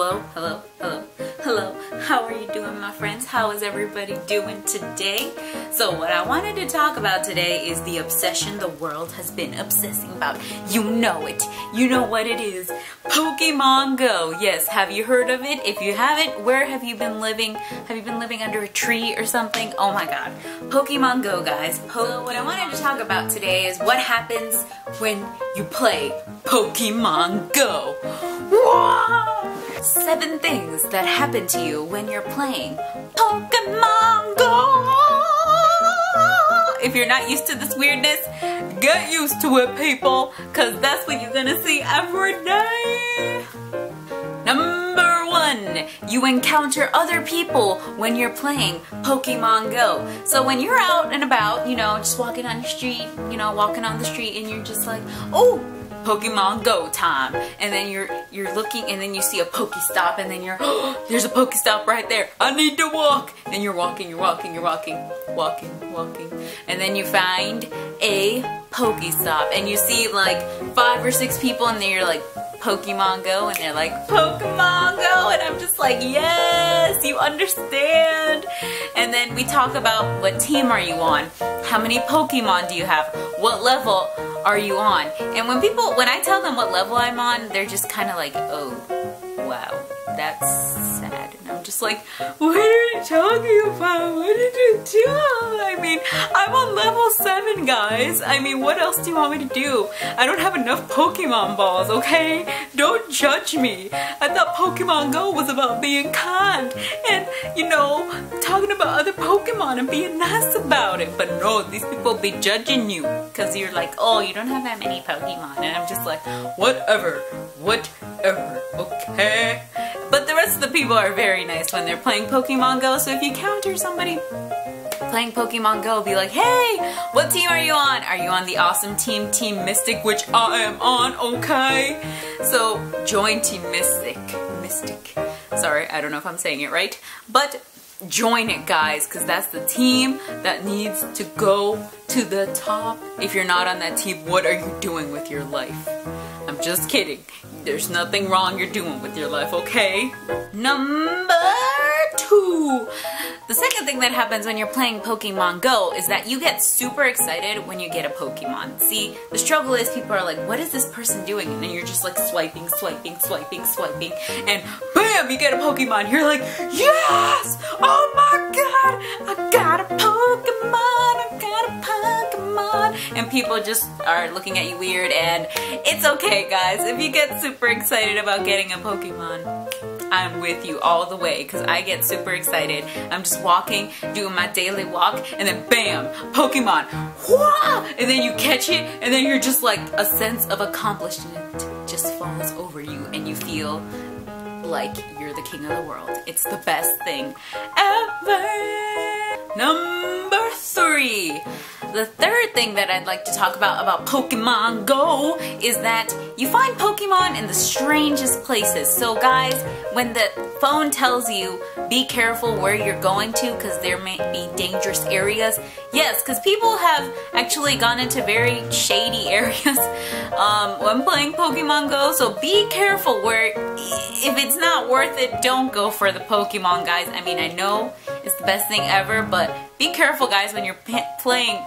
Hello, hello, hello, hello. How are you doing, my friends? How is everybody doing today? So what I wanted to talk about today is the obsession the world has been obsessing about. You know it. You know what it is. Pokemon Go. Yes, have you heard of it? If you haven't, where have you been living? Have you been living under a tree or something? Oh my god. Pokemon Go, guys. So what I wanted to talk about today is what happens when you play Pokemon Go. Whoa! 7 things that happen to you when you're playing Pokemon Go. If you're not used to this weirdness, get used to it, people, because that's what you're gonna see every day. Number 1, you encounter other people when you're playing Pokemon Go. So when you're out and about, you know, just walking on the street, walking on the street, and you're just like, oh, Pokemon Go time, and then you're looking, and then you see a Pokestop, and then you're, oh, there's a Pokestop right there, I need to walk, and you're walking, and then you find a Pokestop, and you see like 5 or 6 people, and then you're like, Pokemon Go, and they're like, Pokemon Go, and I'm just like, yes, you understand. And then we talk about what team are you on, how many Pokemon do you have, what level are you on. And when I tell them what level I'm on, they're just kind of like, oh, wow, that's sad. And I'm just like, what are you talking about? What did you do? I mean, I'm on level 7, guys. I mean, what else do you want me to do? I don't have enough Pokemon balls, okay? Don't judge me. I thought Pokemon Go was about being kind and, talking about other Pokemon and being nice about it. But no, these people be judging you because you're like, oh, you don't have that many Pokemon. And I'm just like, whatever, okay? But the rest of the people are very nice when they're playing Pokemon Go, so if you encounter somebody playing Pokemon Go, be like, hey, what team are you on? Are you on the awesome team, Team Mystic, which I am on, okay? So, join Team Mystic. Sorry, I don't know if I'm saying it right, but join it, guys, because that's the team that needs to go to the top. If you're not on that team, what are you doing with your life? I'm just kidding. There's nothing wrong you're doing with your life, okay? Number 2. The second thing that happens when you're playing Pokemon Go is that you get super excited when you get a Pokemon. See, the struggle is people are like, what is this person doing? And then you're just like swiping, and bam, you get a Pokemon. You're like, yes! Oh my god! I got a Pokemon! And people just are looking at you weird, and it's okay, guys. If you get super excited about getting a Pokemon, I'm with you all the way, because I get super excited. I'm just walking, doing my daily walk, and then bam, Pokemon, whoa! And then you catch it, and then you're just like, a sense of accomplishment just falls over you, and you feel like you're the king of the world. It's the best thing ever. Number 3. The third thing that I'd like to talk about Pokemon Go is that you find Pokemon in the strangest places. So guys, when the phone tells you be careful where you're going to because there may be dangerous areas, yes, because people have actually gone into very shady areas when playing Pokemon Go, so be careful where, if it's not worth it, don't go for the Pokemon, guys. I mean, I know it's the best thing ever, but be careful, guys, when you're playing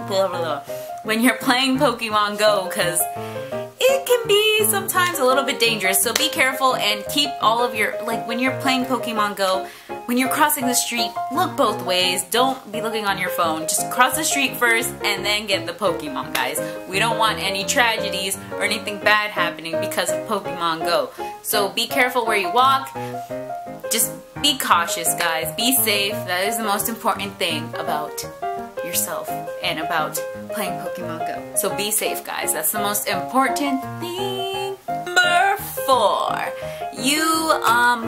Pokemon Go, because it can be sometimes a little bit dangerous. So be careful and keep all of your, like when you're playing Pokemon Go, when you're crossing the street, look both ways. Don't be looking on your phone. Just cross the street first and then get the Pokemon, guys. We don't want any tragedies or anything bad happening because of Pokemon Go. So be careful where you walk. Just be cautious, guys. Be safe. That is the most important thing about yourself and about playing Pokemon Go. So be safe, guys. That's the most important thing. Number 4. You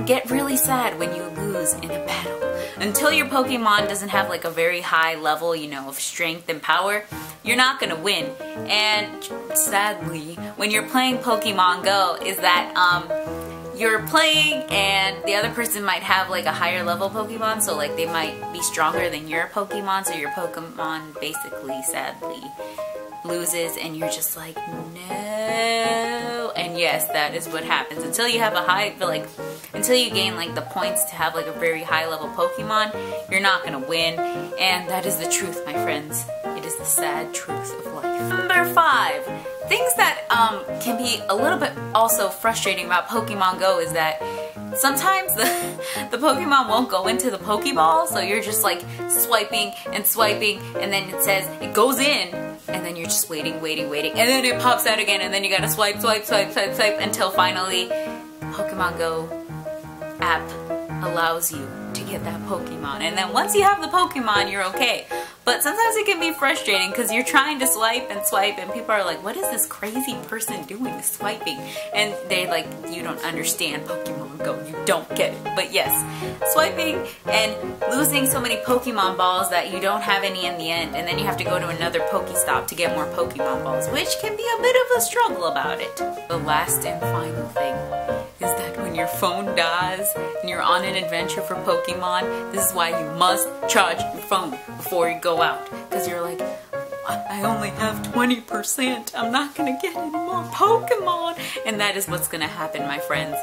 get really sad when you lose in a battle. Until your Pokemon doesn't have like a very high level, of strength and power, you're not gonna win. And sadly, when you're playing Pokemon Go, is that you're playing and the other person might have like a higher level Pokemon, so like they might be stronger than your Pokemon, so your Pokemon basically, sadly, loses and you're just like, no. And yes, that is what happens. Until you have a high, until you gain like the points to have like a very high level Pokemon, you're not gonna win. And that is the truth, my friends. It is the sad truth of life. Number 5. Things that can be a little bit also frustrating about Pokemon Go is that sometimes the Pokemon won't go into the Pokeball, so you're just like swiping and swiping, and then it says it goes in, and then you're just waiting, and then it pops out again, and then you gotta swipe until finally Pokemon Go app allows you to get that Pokemon. And then once you have the Pokemon, you're okay. But sometimes it can be frustrating because you're trying to swipe and people are like, what is this crazy person doing swiping? And they like, you don't understand Pokemon Go, you don't get it. But yes, swiping and losing so many Pokemon balls that you don't have any in the end, and then you have to go to another Pokestop to get more Pokemon balls, which can be a bit of a struggle about it. The last and final thing is that when your phone dies and you're on an adventure for Pokemon, this is why you must charge your phone before you go out. Because you're like, I only have 20%, I'm not gonna get any more Pokemon. And that is what's gonna happen, my friends.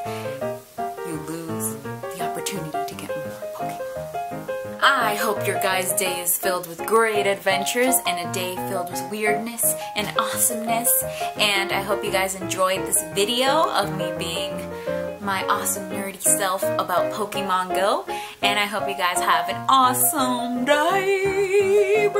You lose the opportunity to get more Pokemon. I hope your guys' day is filled with great adventures and a day filled with weirdness and awesomeness. And I hope you guys enjoyed this video of me being my awesome nerdy self about Pokemon Go. And I hope you guys have an awesome day.